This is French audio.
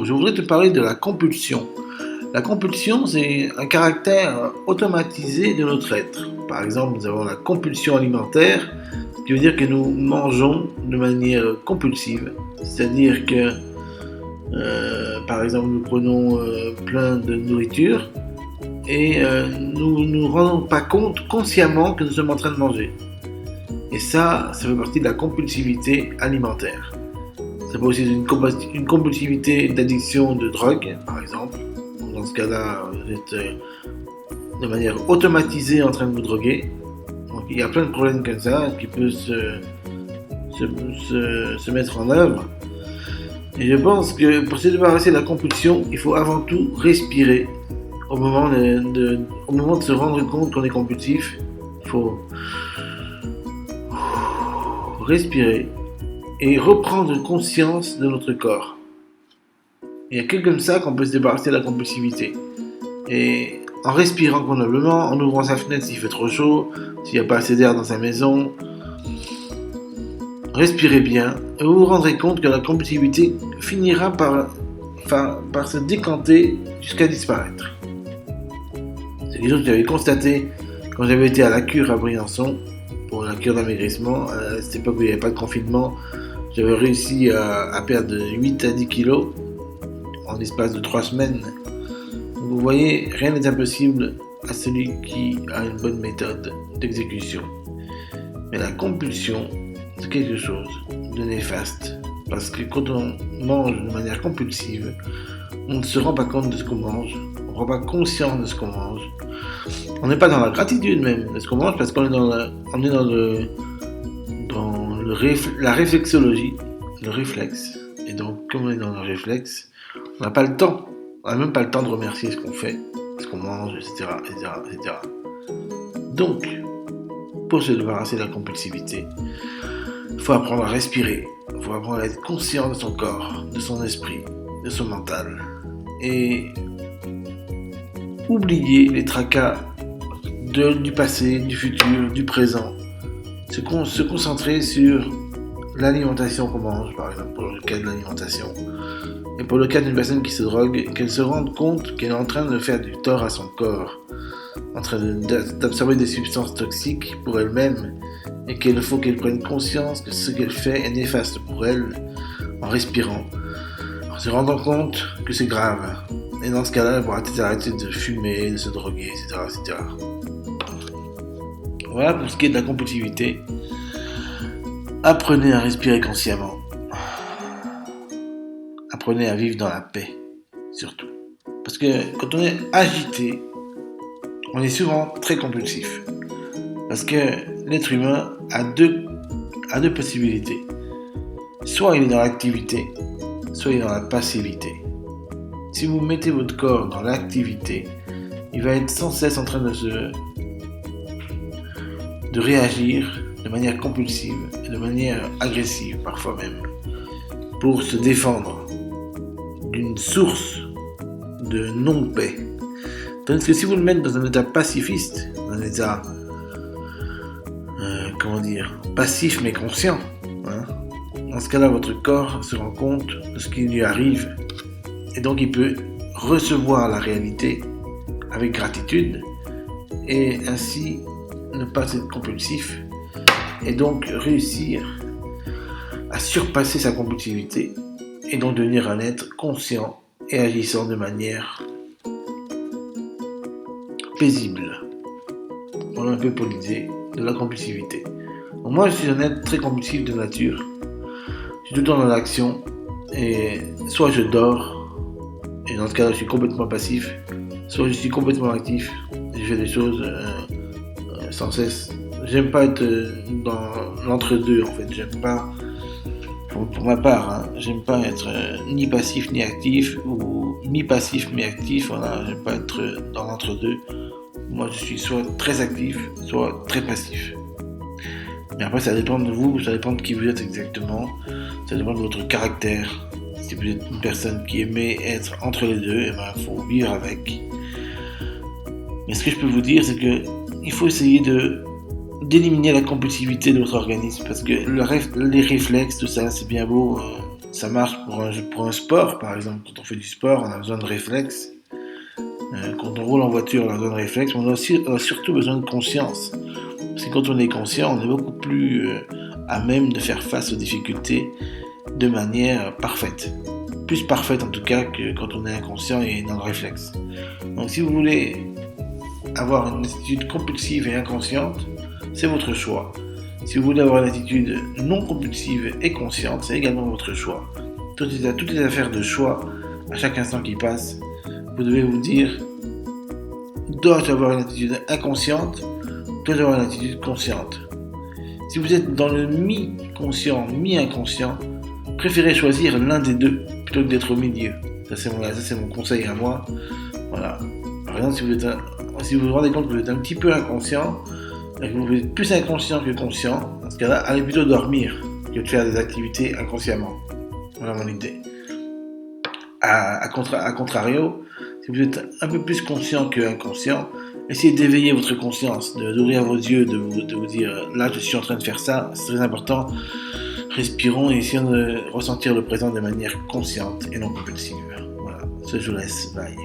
Bonjour, je voudrais te parler de la compulsion. La compulsion, c'est un caractère automatisé de notre être. Par exemple, nous avons la compulsion alimentaire, ce qui veut dire que nous mangeons de manière compulsive. C'est-à-dire que, par exemple, nous prenons plein de nourriture et nous ne nous rendons pas compte consciemment que nous sommes en train de manger. Et ça fait partie de la compulsivité alimentaire. Ça peut aussi être une compulsivité d'addiction de drogue, par exemple. Dans ce cas-là, vous êtes de manière automatisée en train de vous droguer. Donc il y a plein de problèmes comme ça qui peuvent se mettre en œuvre. Et je pense que pour se débarrasser de la compulsion, il faut avant tout respirer. Au moment de se rendre compte qu'on est compulsif, il faut respirer et reprendre conscience de notre corps. Il n'y a que comme ça qu'on peut se débarrasser de la compulsivité. Et en respirant convenablement, en ouvrant sa fenêtre s'il fait trop chaud, s'il n'y a pas assez d'air dans sa maison, respirez bien et vous vous rendrez compte que la compulsivité finira par se décanter jusqu'à disparaître. C'est quelque chose que j'avais constaté quand j'avais été à la cure à Briançon, pour la cure d'amaigrissement. À cette époque où il n'y avait pas de confinement, j'avais réussi à perdre de 8 à 10 kilos en l'espace de 3 semaines. Donc vous voyez, rien n'est impossible à celui qui a une bonne méthode d'exécution. Mais la compulsion, c'est quelque chose de néfaste. Parce que quand on mange de manière compulsive, on ne se rend pas compte de ce qu'on mange, on ne rend pas conscience de ce qu'on mange. On n'est pas dans la gratitude même de ce qu'on mange parce qu'on est dans la réflexologie, le réflexe. Et donc, comme on est dans le réflexe, on n'a pas le temps. On n'a même pas le temps de remercier ce qu'on fait, ce qu'on mange, etc. Donc, pour se débarrasser de la compulsivité, il faut apprendre à respirer. Il faut apprendre à être conscient de son corps, de son esprit, de son mental. Et oublier les tracas du passé, du futur, du présent. Se concentrer sur l'alimentation qu'on mange, par exemple, pour le cas de l'alimentation. Et pour le cas d'une personne qui se drogue, qu'elle se rende compte qu'elle est en train de faire du tort à son corps, en train d'absorber des substances toxiques pour elle-même, et qu'il faut qu'elle prenne conscience que ce qu'elle fait est néfaste pour elle, en respirant, en se rendant compte que c'est grave. Et dans ce cas-là, elle pourra peut-être arrêter de fumer, de se droguer, etc. Voilà pour ce qui est de la compulsivité. Apprenez à respirer consciemment. Apprenez à vivre dans la paix, surtout. Parce que quand on est agité, on est souvent très compulsif. Parce que l'être humain a deux possibilités. Soit il est dans l'activité, soit il est dans la passivité. Si vous mettez votre corps dans l'activité, il va être sans cesse en train de réagir de manière compulsive et de manière agressive parfois même pour se défendre d'une source de non-paix. Tandis que si vous le mettez dans un état pacifiste, dans un état passif mais conscient, dans ce cas-là votre corps se rend compte de ce qui lui arrive et donc il peut recevoir la réalité avec gratitude et ainsi ne pas être compulsif et donc réussir à surpasser sa compulsivité et donc devenir un être conscient et agissant de manière paisible. Voilà un peu pour l'idée de la compulsivité. Donc moi je suis un être très compulsif de nature. Je suis tout le temps dans l'action et soit je dors et dans ce cas-là je suis complètement passif, soit je suis complètement actif et je fais des choses sans cesse. J'aime pas être dans l'entre-deux en fait. J'aime pas, pour ma part, j'aime pas être ni passif ni actif ou mi-passif mi-actif. Voilà, j'aime pas être dans l'entre-deux. Moi je suis soit très actif, soit très passif. Mais après ça dépend de vous, ça dépend de qui vous êtes exactement, ça dépend de votre caractère. Si vous êtes une personne qui aimait être entre les deux, faut vivre avec. Mais ce que je peux vous dire, c'est que il faut essayer d'éliminer la compulsivité de votre organisme parce que les réflexes, tout ça, c'est bien beau, Ça marche pour un sport, par exemple. Quand on fait du sport, on a besoin de réflexes. Quand on roule en voiture, on a besoin de réflexes. Mais on a surtout besoin de conscience. Parce que quand on est conscient, on est beaucoup plus à même de faire face aux difficultés de manière parfaite. Plus parfaite en tout cas que quand on est inconscient et dans le réflexe. Donc si vous voulez avoir une attitude compulsive et inconsciente, c'est votre choix. Si vous voulez avoir une attitude non compulsive et consciente, c'est également votre choix. Tout est affaire de choix. À chaque instant qui passe, vous devez vous dire, dois-je avoir une attitude inconsciente, dois-je avoir une attitude consciente. Si vous êtes dans le mi-conscient, mi-inconscient, préférez choisir l'un des deux plutôt que d'être au milieu. Ça c'est mon conseil à moi. Voilà. Par exemple, si vous vous rendez compte que vous êtes un petit peu inconscient, et que vous êtes plus inconscient que conscient, dans ce cas-là, allez plutôt dormir que de faire des activités inconsciemment. Voilà mon idée. À contrario, si vous êtes un peu plus conscient que inconscient, essayez d'éveiller votre conscience, d'ouvrir vos yeux, de vous dire là je suis en train de faire ça, c'est très important. Respirons et essayons de ressentir le présent de manière consciente et non compulsive. Voilà, ça je vous laisse, bye.